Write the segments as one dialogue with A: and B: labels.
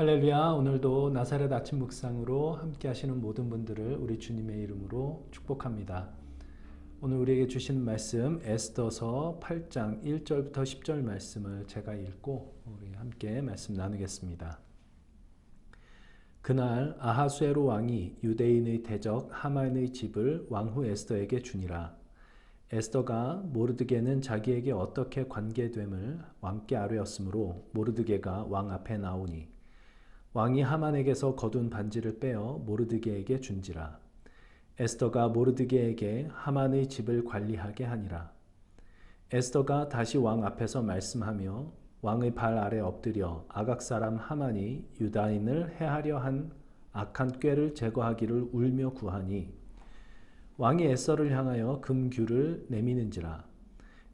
A: 할렐루야. 오늘도 나사렛 아침 묵상으로 함께 하시는 모든 분들을 우리 주님의 이름으로 축복합니다. 오늘 우리에게 주시는 말씀 에스더서 8장 1절부터 10절 말씀을 제가 읽고 우리 함께 말씀 나누겠습니다. 그날 아하수에로 왕이 유대인의 대적 하만의 집을 왕후 에스더에게 주니라. 에스더가 모르드게는 자기에게 어떻게 관계됨을 왕께 아뢰었으므로 모르드게가 왕 앞에 나오니 왕이 하만에게서 거둔 반지를 빼어 모르드게에게 준지라. 에스더가 모르드게에게 하만의 집을 관리하게 하니라. 에스더가 다시 왕 앞에서 말씀하며 왕의 발 아래 엎드려 아각 사람 하만이 유다인을 해하려 한 악한 꾀를 제거하기를 울며 구하니 왕이 에스더를 향하여 금규를 내미는지라.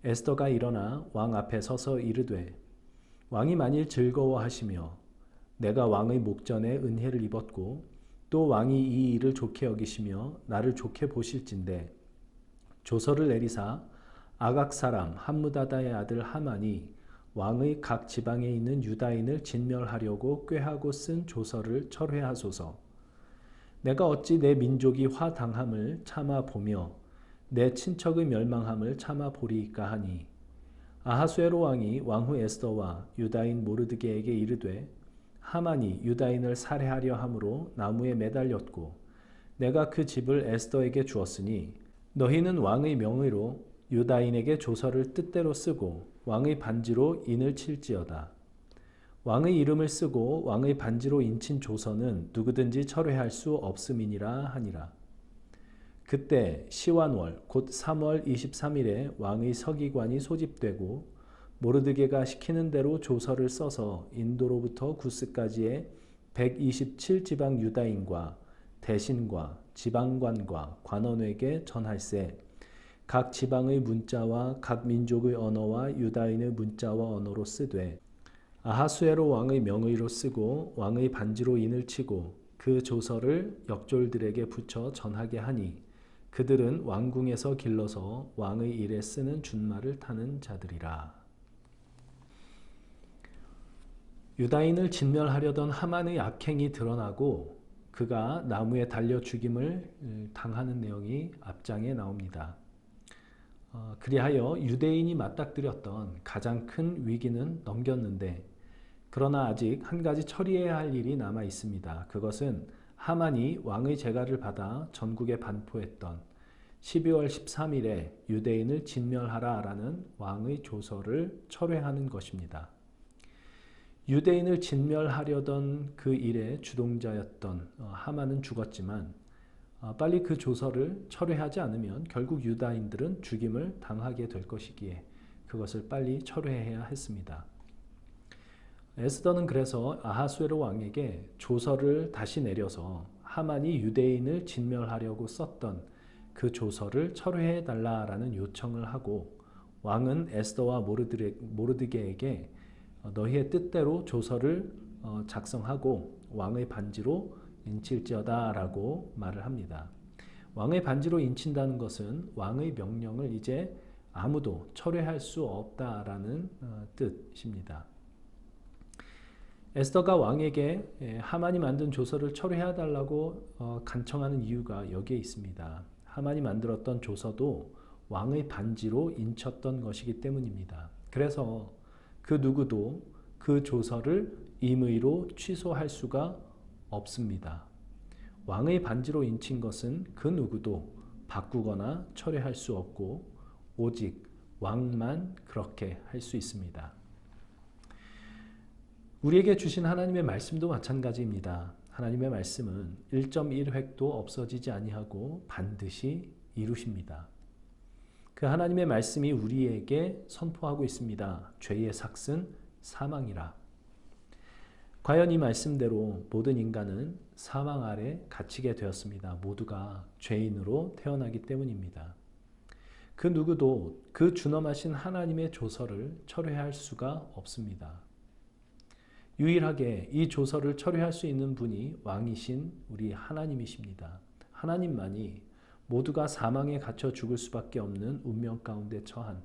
A: 에스더가 일어나 왕 앞에 서서 이르되 왕이 만일 즐거워하시며 내가 왕의 목전에 은혜를 입었고 또 왕이 이 일을 좋게 여기시며 나를 좋게 보실진대 조서를 내리사 아각 사람 함무다다의 아들 하만이 왕의 각 지방에 있는 유다인을 진멸하려고 꾀하고 쓴 조서를 철회하소서. 내가 어찌 내 민족이 화당함을 참아 보며 내 친척의 멸망함을 참아 보리이까 하니 아하수에로 왕이 왕후 에스더와 유다인 모르드게에게 이르되 하만이 유다인을 살해하려 함으로 나무에 매달렸고 내가 그 집을 에스더에게 주었으니 너희는 왕의 명의로 유다인에게 조서를 뜻대로 쓰고 왕의 반지로 인을 칠지어다. 왕의 이름을 쓰고 왕의 반지로 인친 조서는 누구든지 철회할 수 없음이니라 하니라. 그때 시완월 곧 3월 23일에 왕의 서기관이 소집되고 모르드게가 시키는 대로 조서를 써서 인도로부터 구스까지의 127지방 유다인과 대신과 지방관과 관원에게 전할세. 각 지방의 문자와 각 민족의 언어와 유다인의 문자와 언어로 쓰되 아하수에로 왕의 명의로 쓰고 왕의 반지로 인을 치고 그 조서를 역졸들에게 붙여 전하게 하니 그들은 왕궁에서 길러서 왕의 일에 쓰는 준말을 타는 자들이라. 유다인을 진멸하려던 하만의 악행이 드러나고 그가 나무에 달려 죽임을 당하는 내용이 앞장에 나옵니다. 그리하여 유대인이 맞닥뜨렸던 가장 큰 위기는 넘겼는데 그러나 아직 한 가지 처리해야 할 일이 남아 있습니다. 그것은 하만이 왕의 재가를 받아 전국에 반포했던 12월 13일에 유대인을 진멸하라 라는 왕의 조서를 철회하는 것입니다. 유대인을 진멸하려던 그 일의 주동자였던 하만은 죽었지만 빨리 그 조서를 철회하지 않으면 결국 유다인들은 죽임을 당하게 될 것이기에 그것을 빨리 철회해야 했습니다. 에스더는 그래서 아하수에로 왕에게 조서를 다시 내려서 하만이 유대인을 진멸하려고 썼던 그 조서를 철회해 달라라는 요청을 하고 왕은 에스더와 모르드게에게 너희의 뜻대로 조서를 작성하고 왕의 반지로 인칠지어다 라고 말을 합니다. 왕의 반지로 인친다는 것은 왕의 명령을 이제 아무도 철회할 수 없다라는 뜻입니다. 에스더가 왕에게 하만이 만든 조서를 철회해 달라고 간청하는 이유가 여기에 있습니다. 하만이 만들었던 조서도 왕의 반지로 인쳤던 것이기 때문입니다. 그래서 그 누구도 그 조서를 임의로 취소할 수가 없습니다. 왕의 반지로 인친 것은 그 누구도 바꾸거나 철회할 수 없고 오직 왕만 그렇게 할 수 있습니다. 우리에게 주신 하나님의 말씀도 마찬가지입니다. 하나님의 말씀은 1.1획도 없어지지 아니하고 반드시 이루십니다. 그 하나님의 말씀이 우리에게 선포하고 있습니다. 죄의 삭은 사망이라. 과연 이 말씀대로 모든 인간은 사망 아래 갇히게 되었습니다. 모두가 죄인으로 태어나기 때문입니다. 그 누구도 그 준엄하신 하나님의 조서를 철회할 수가 없습니다. 유일하게 이 조서를 철회할 수 있는 분이 왕이신 우리 하나님이십니다. 하나님만이 모두가 사망에 갇혀 죽을 수밖에 없는 운명 가운데 처한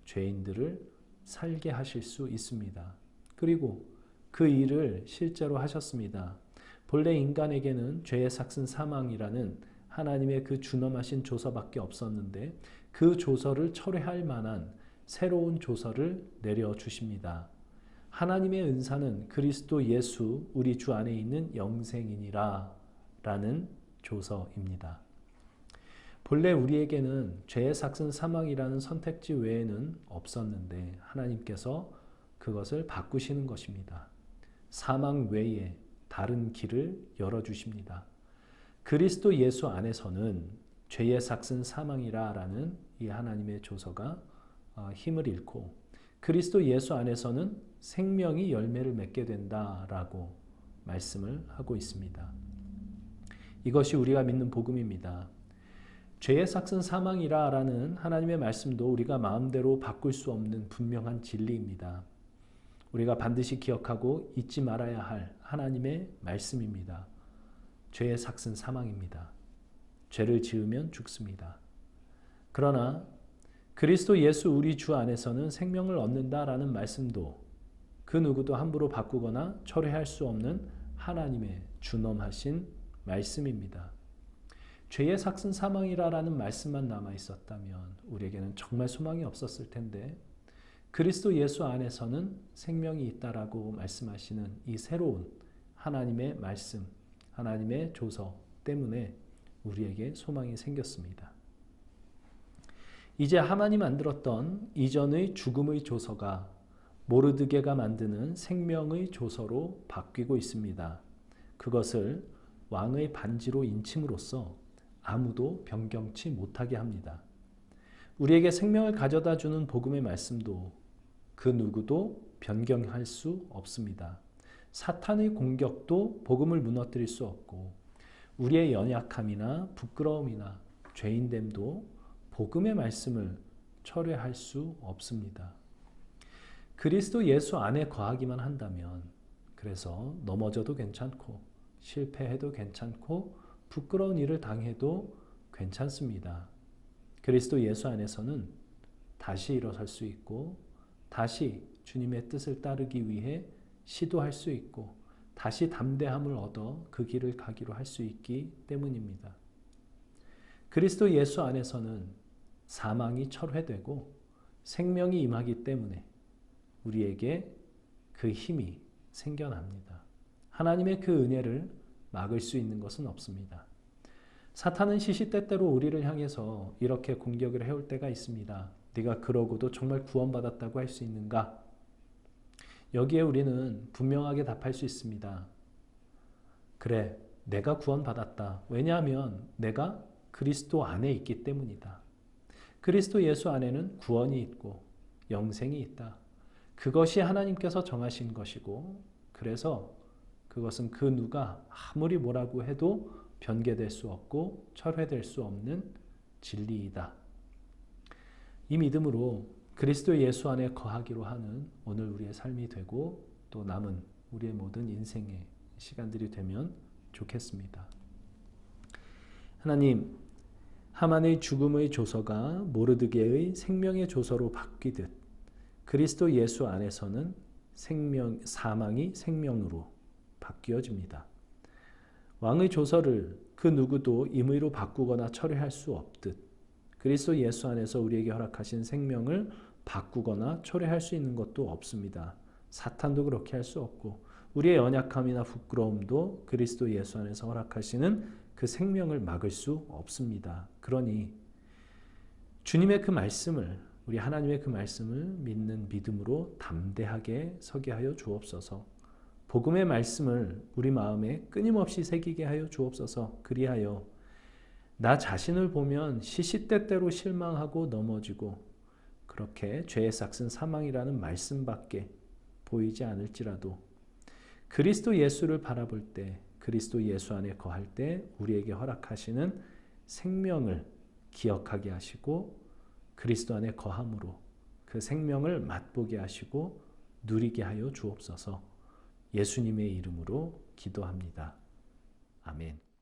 A: 죄인들을 살게 하실 수 있습니다. 그리고 그 일을 실제로 하셨습니다. 본래 인간에게는 죄의 삭슨 사망이라는 하나님의 그 준엄하신 조서밖에 없었는데 그 조서를 철회할 만한 새로운 조서를 내려주십니다. 하나님의 은사는 그리스도 예수 우리 주 안에 있는 영생이니라 라는 조서입니다. 본래 우리에게는 죄의 삭슨 사망이라는 선택지 외에는 없었는데 하나님께서 그것을 바꾸시는 것입니다. 사망 외에 다른 길을 열어주십니다. 그리스도 예수 안에서는 죄의 삭슨 사망이라 라는 이 하나님의 조서가 힘을 잃고 그리스도 예수 안에서는 생명이 열매를 맺게 된다라고 말씀을 하고 있습니다. 이것이 우리가 믿는 복음입니다. 죄의 삭슨 사망이라 라는 하나님의 말씀도 우리가 마음대로 바꿀 수 없는 분명한 진리입니다. 우리가 반드시 기억하고 잊지 말아야 할 하나님의 말씀입니다. 죄의 삭슨 사망입니다. 죄를 지으면 죽습니다. 그러나 그리스도 예수 우리 주 안에서는 생명을 얻는다라는 말씀도 그 누구도 함부로 바꾸거나 철회할 수 없는 하나님의 준엄하신 말씀입니다. 죄의 삭슨 사망이라는 말씀만 남아 있었다면 우리에게는 정말 소망이 없었을 텐데 그리스도 예수 안에서는 생명이 있다라고 말씀하시는 이 새로운 하나님의 말씀, 하나님의 조서 때문에 우리에게 소망이 생겼습니다. 이제 하만이 만들었던 이전의 죽음의 조서가 모르드게가 만드는 생명의 조서로 바뀌고 있습니다. 그것을 왕의 반지로 인침으로써 아무도 변경치 못하게 합니다. 우리에게 생명을 가져다 주는 복음의 말씀도 그 누구도 변경할 수 없습니다. 사탄의 공격도 복음을 무너뜨릴 수 없고 우리의 연약함이나 부끄러움이나 죄인됨도 복음의 말씀을 철회할 수 없습니다. 그리스도 예수 안에 거하기만 한다면 그래서 넘어져도 괜찮고 실패해도 괜찮고 부끄러운 일을 당해도 괜찮습니다. 그리스도 예수 안에서는 다시 일어설 수 있고 다시 주님의 뜻을 따르기 위해 시도할 수 있고 다시 담대함을 얻어 그 길을 가기로 할 수 있기 때문입니다. 그리스도 예수 안에서는 사망이 철회되고 생명이 임하기 때문에 우리에게 그 힘이 생겨납니다. 하나님의 그 은혜를 막을 수 있는 것은 없습니다. 사탄은 시시때때로 우리를 향해서 이렇게 공격을 해올 때가 있습니다. 네가 그러고도 정말 구원받았다고 할 수 있는가? 여기에 우리는 분명하게 답할 수 있습니다. 그래, 내가 구원받았다. 왜냐하면 내가 그리스도 안에 있기 때문이다. 그리스도 예수 안에는 구원이 있고 영생이 있다. 그것이 하나님께서 정하신 것이고 그래서 그것은 그 누가 아무리 뭐라고 해도 변개될 수 없고 철회될 수 없는 진리이다. 이 믿음으로 그리스도 예수 안에 거하기로 하는 오늘 우리의 삶이 되고 또 남은 우리의 모든 인생의 시간들이 되면 좋겠습니다. 하나님, 하만의 죽음의 조서가 모르드게의 생명의 조서로 바뀌듯 그리스도 예수 안에서는 사망이 생명으로 바뀌어집니다. 왕의 조서를 그 누구도 임의로 바꾸거나 철회할 수 없듯 그리스도 예수 안에서 우리에게 허락하신 생명을 바꾸거나 철회할 수 있는 것도 없습니다. 사탄도 그렇게 할 수 없고 우리의 연약함이나 부끄러움도 그리스도 예수 안에서 허락하시는 그 생명을 막을 수 없습니다. 그러니 주님의 그 말씀을 우리 하나님의 그 말씀을 믿는 믿음으로 담대하게 서게 하여 주옵소서. 복음의 말씀을 우리 마음에 끊임없이 새기게 하여 주옵소서. 그리하여 나 자신을 보면 시시때때로 실망하고 넘어지고 그렇게 죄의 삭슨 사망이라는 말씀밖에 보이지 않을지라도 그리스도 예수를 바라볼 때 그리스도 예수 안에 거할 때 우리에게 허락하시는 생명을 기억하게 하시고 그리스도 안에 거함으로 그 생명을 맛보게 하시고 누리게 하여 주옵소서. 예수님의 이름으로 기도합니다. 아멘.